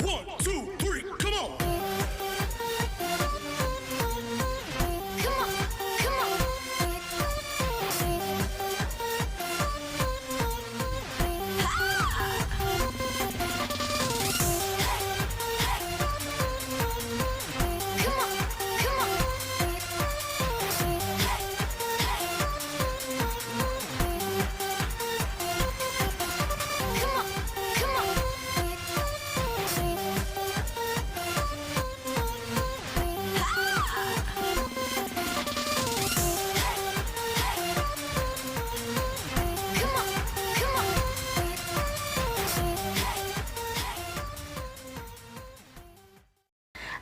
One, two, three, come on. Come on, come on. Come on, come on. Come on, come on. Come on, come on.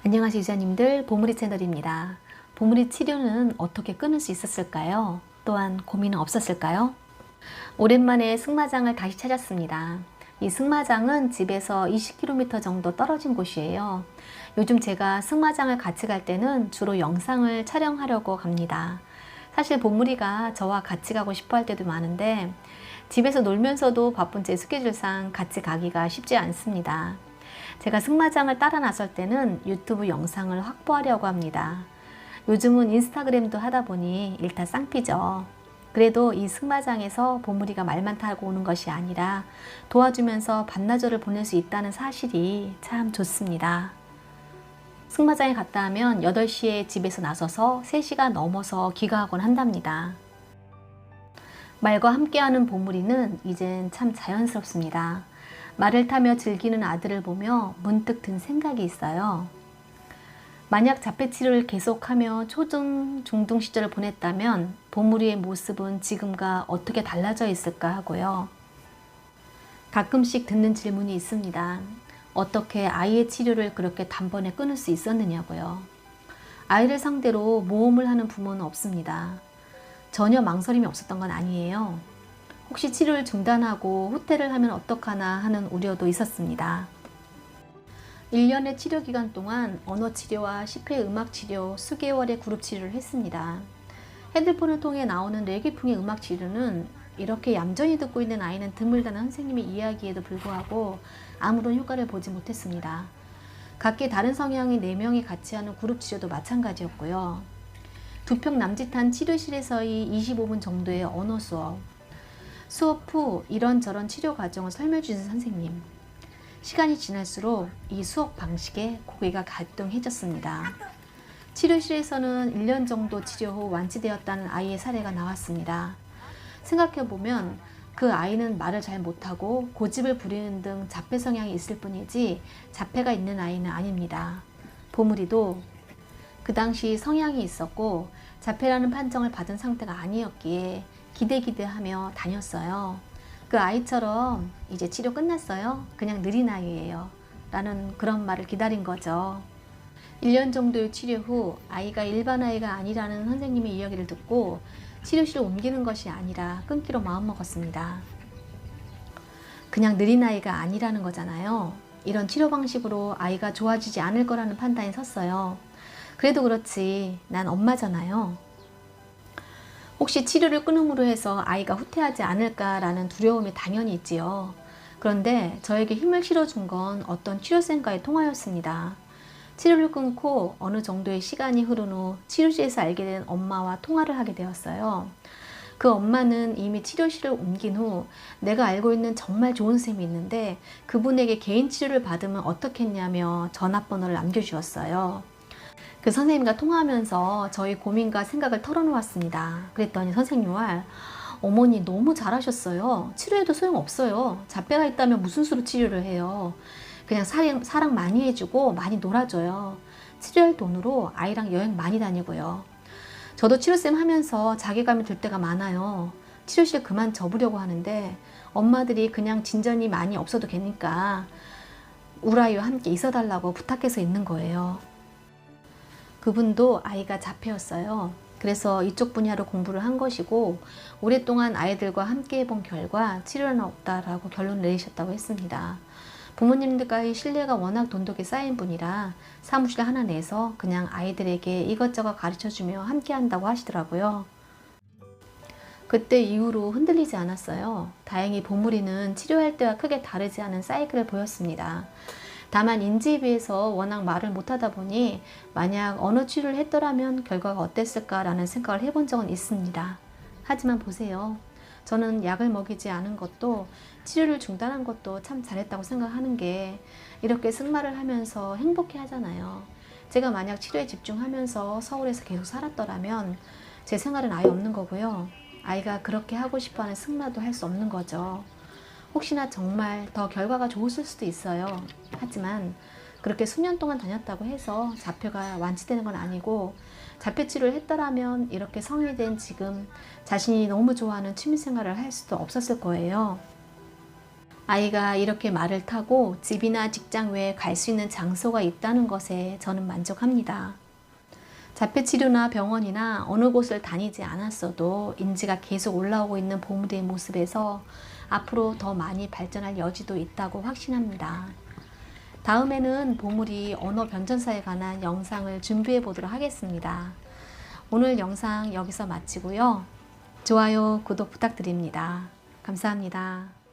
안녕하세요 유자님들, 보물이 채널입니다. 보물이 치료는 어떻게 끊을 수 있었을까요? 또한 고민은 없었을까요? 오랜만에 승마장을 다시 찾았습니다. 이 승마장은 집에서 20km 정도 떨어진 곳이에요. 요즘 제가 승마장을 같이 갈 때는 주로 영상을 촬영하려고 갑니다. 사실 보물이가 저와 같이 가고 싶어 할 때도 많은데 집에서 놀면서도 바쁜 제 스케줄상 같이 가기가 쉽지 않습니다. 제가 승마장을 따라 나설 때는 유튜브 영상을 확보하려고 합니다. 요즘은 인스타그램도 하다 보니 일타쌍피죠. 그래도 이 승마장에서 보물이가 말만 타고 오는 것이 아니라 도와주면서 반나절을 보낼 수 있다는 사실이 참 좋습니다. 승마장에 갔다 하면 8시에 집에서 나서서 3시가 넘어서 귀가하곤 한답니다. 말과 함께하는 보물이는 이젠 참 자연스럽습니다. 말을 타며 즐기는 아들을 보며 문득 든 생각이 있어요. 만약 자폐치료를 계속하며 초등, 중등 시절을 보냈다면 보물이의 모습은 지금과 어떻게 달라져 있을까 하고요. 가끔씩 듣는 질문이 있습니다. 어떻게 아이의 치료를 그렇게 단번에 끊을 수 있었느냐고요. 아이를 상대로 모험을 하는 부모는 없습니다. 전혀 망설임이 없었던 건 아니에요. 혹시 치료를 중단하고 후퇴를 하면 어떡하나 하는 우려도 있었습니다. 1년의 치료 기간 동안 언어치료와 10회 음악치료, 수개월의 그룹치료를 했습니다. 핸드폰을 통해 나오는 레게풍의 음악치료는 이렇게 얌전히 듣고 있는 아이는 드물다는 선생님의 이야기에도 불구하고 아무런 효과를 보지 못했습니다. 각기 다른 성향의 4명이 같이 하는 그룹치료도 마찬가지였고요. 2평 남짓한 치료실에서의 25분 정도의 언어 수업, 수업 후 이런저런 치료 과정을 설명해 주신 선생님. 시간이 지날수록 이 수업 방식에 고개가 갈등해졌습니다. 치료실에서는 1년 정도 치료 후 완치되었다는 아이의 사례가 나왔습니다. 생각해보면 그 아이는 말을 잘 못하고 고집을 부리는 등 자폐 성향이 있을 뿐이지 자폐가 있는 아이는 아닙니다. 보물이도 그 당시 성향이 있었고 자폐라는 판정을 받은 상태가 아니었기에 기대하며 다녔어요. 그 아이처럼 이제 치료 끝났어요? 그냥 느린 아이예요. 라는 그런 말을 기다린 거죠. 1년 정도의 치료 후 아이가 일반 아이가 아니라는 선생님의 이야기를 듣고 치료실을 옮기는 것이 아니라 끊기로 마음먹었습니다. 그냥 느린 아이가 아니라는 거잖아요. 이런 치료 방식으로 아이가 좋아지지 않을 거라는 판단이 섰어요. 그래도 그렇지, 난 엄마잖아요. 혹시 치료를 끊음으로 해서 아이가 후퇴하지 않을까라는 두려움이 당연히 있지요. 그런데 저에게 힘을 실어준 건 어떤 치료쌤과의 통화였습니다. 치료를 끊고 어느 정도의 시간이 흐른 후 치료실에서 알게 된 엄마와 통화를 하게 되었어요. 그 엄마는 이미 치료실을 옮긴 후 내가 알고 있는 정말 좋은 쌤이 있는데 그분에게 개인 치료를 받으면 어떻겠냐며 전화번호를 남겨주었어요. 그 선생님과 통화하면서 저희 고민과 생각을 털어놓았습니다. 그랬더니 선생님 말, 어머니 너무 잘하셨어요. 치료해도 소용없어요. 자폐가 있다면 무슨 수로 치료를 해요. 그냥 사랑 많이 해주고 많이 놀아줘요. 치료할 돈으로 아이랑 여행 많이 다니고요. 저도 치료쌤 하면서 자괴감이 들 때가 많아요. 치료실 그만 접으려고 하는데 엄마들이 그냥 진전이 많이 없어도 되니까 우리 아이와 함께 있어달라고 부탁해서 있는 거예요. 그분도 아이가 자폐였어요. 그래서 이쪽 분야로 공부를 한 것이고 오랫동안 아이들과 함께 해본 결과 치료는 없다라고 결론을 내리셨다고 했습니다. 부모님들과의 신뢰가 워낙 돈독히 쌓인 분이라 사무실 하나 내서 그냥 아이들에게 이것저것 가르쳐주며 함께 한다고 하시더라고요. 그때 이후로 흔들리지 않았어요. 다행히 보물이는 치료할 때와 크게 다르지 않은 사이클을 보였습니다. 다만 인지에 비해서 워낙 말을 못하다 보니 만약 언어 치료를 했더라면 결과가 어땠을까라는 생각을 해본 적은 있습니다. 하지만 보세요. 저는 약을 먹이지 않은 것도 치료를 중단한 것도 참 잘했다고 생각하는 게 이렇게 승마를 하면서 행복해 하잖아요. 제가 만약 치료에 집중하면서 서울에서 계속 살았더라면 제 생활은 아예 없는 거고요. 아이가 그렇게 하고 싶어하는 승마도 할 수 없는 거죠. 혹시나 정말 더 결과가 좋았을 수도 있어요. 하지만 그렇게 수년 동안 다녔다고 해서 자폐가 완치되는 건 아니고 자폐 치료를 했더라면 이렇게 성인이 된 지금 자신이 너무 좋아하는 취미생활을 할 수도 없었을 거예요. 아이가 이렇게 말을 타고 집이나 직장 외에 갈 수 있는 장소가 있다는 것에 저는 만족합니다. 자폐 치료나 병원이나 어느 곳을 다니지 않았어도 인지가 계속 올라오고 있는 보물이의 모습에서 앞으로 더 많이 발전할 여지도 있다고 확신합니다. 다음에는 보물이 언어 변전사에 관한 영상을 준비해 보도록 하겠습니다. 오늘 영상 여기서 마치고요. 좋아요, 구독 부탁드립니다. 감사합니다.